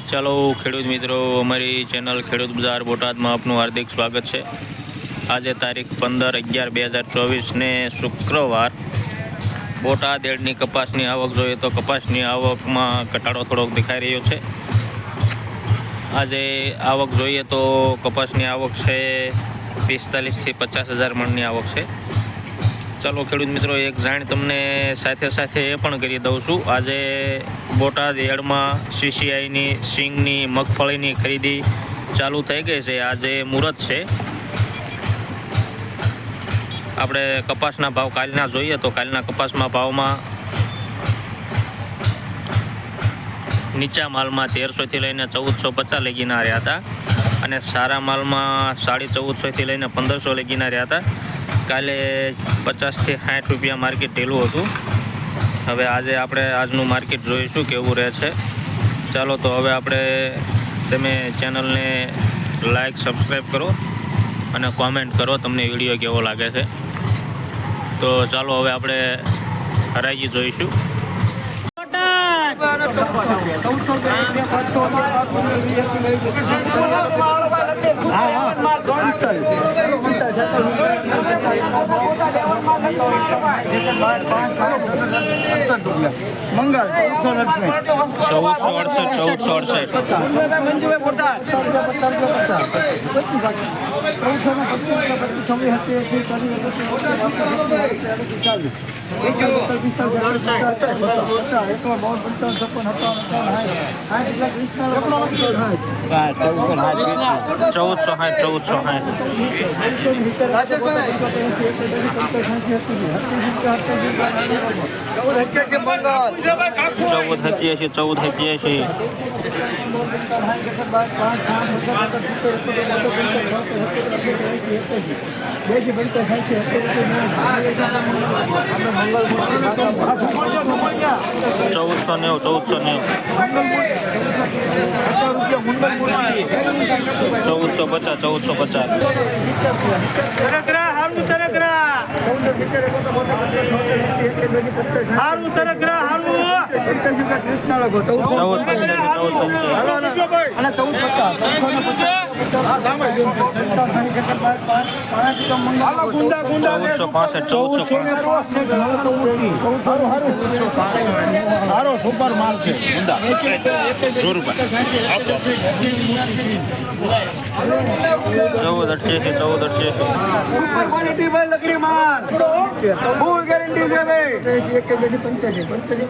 ચાલો ખેડૂત મિત્રો, અમારી ચેનલ ખેડૂત બજાર બોટાદમાં આપનું હાર્દિક સ્વાગત છે। આજે તારીખ 15/11/2024 ને શુક્રવાર। બોટાદ એડની કપાસની આવક જોઈએ તો કપાસની આવકમાં ઘટાડો થોડોક દેખાઈ રહ્યો છે। આજે આવક જોઈએ તો કપાસની આવક છે 45 થી 50,000 મણની આવક છે। ચાલો ખેડૂત મિત્રો, એક જાણ તમને સાથે એ પણ કરી દઉં છું। આજે બોટાદ એડમાં CCIની સિંગની મગફળીની ખરીદી ચાલુ થઈ ગઈ છે। આજે મુહૂર્ત છે। આપણે કપાસના ભાવ કાલના જોઈએ તો કાલના કપાસમાં ભાવમાં નીચા માલમાં 1300 થી લઈને 1450 લગીના રહ્યા હતા અને સારા માલમાં 1450 થી લઈને 1500 લગીના રહ્યા હતા। કાલે 50 થી 60 રૂપિયા માર્કેટ ઢીલું હતું। હવે આજે આપણે આજનું માર્કેટ જોઈશું કેવું રહે છે। ચાલો તો હવે આપણે તમે ચેનલને લાઈક સબસ્ક્રાઈબ કરો અને કોમેન્ટ કરો તમને વિડીયો કેવો લાગે છે। તો ચાલો હવે આપણે હરાજી જોઈશું। મંગળ 1465 સુપર માલ છે ગુંદા 100 રૂપિયા 1488 સુપર ક્વોલિટી ભાઈ લકડી માલ ફૂલ ગેરંટી છે ભાઈ 1450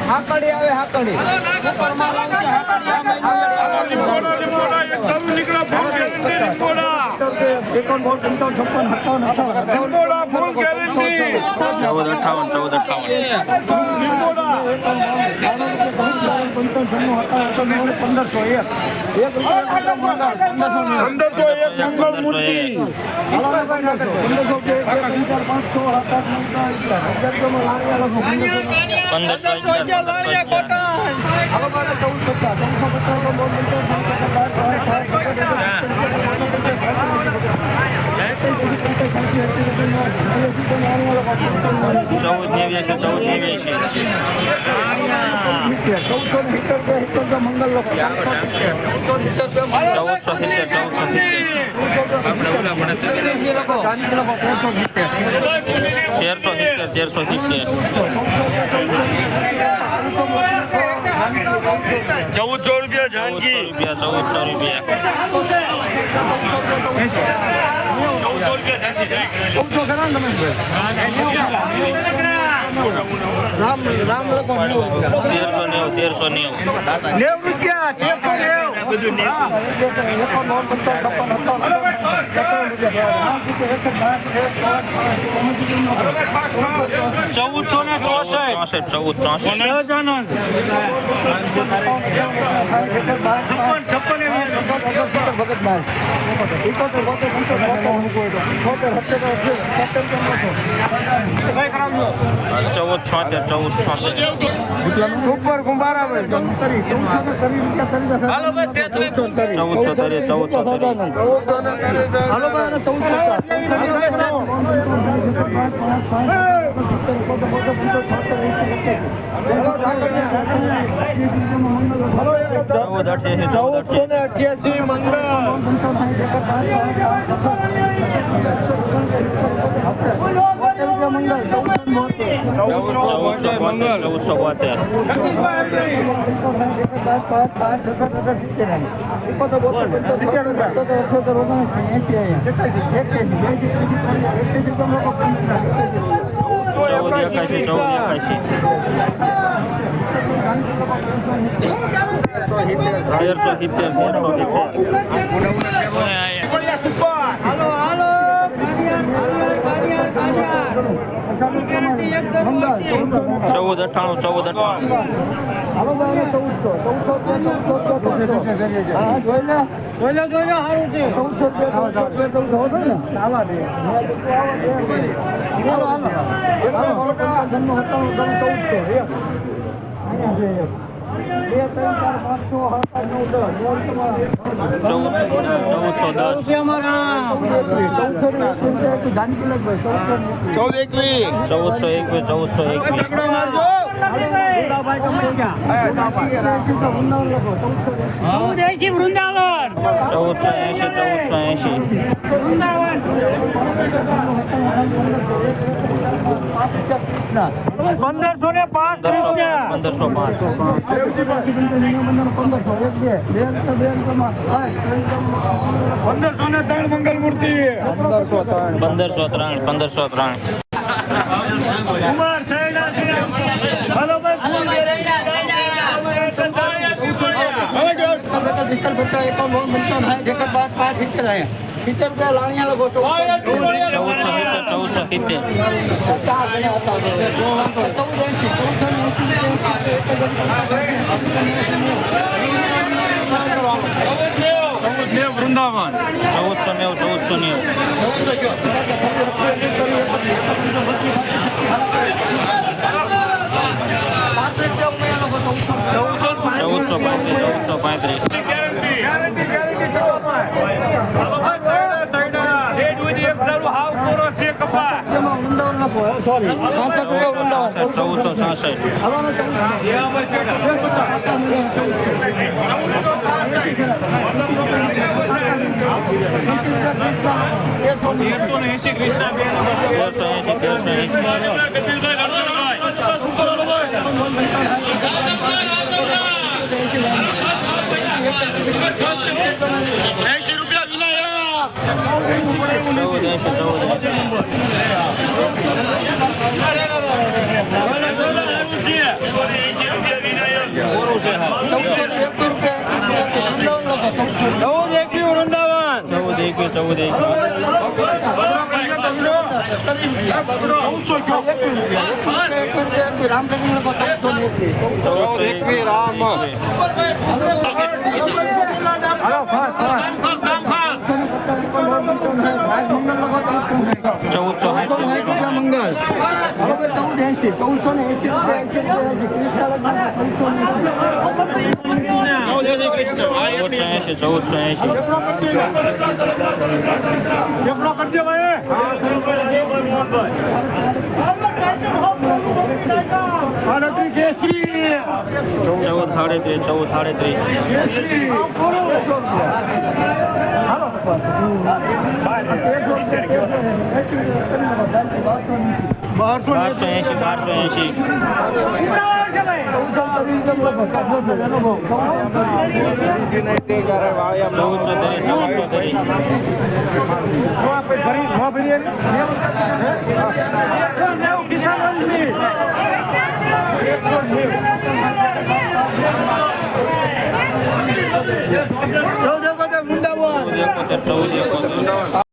હાકડી આવે હાકડી ₹1400 जानकी 1400 રૂપિયા. રામ રામ લોકો 1390. 90 રૂપિયા 1476. ઉપર કુંભારા ભાઈ 1488 વૃંદાવન 80 રૂપિયા વિનાયક 1280 મુંડાવન 14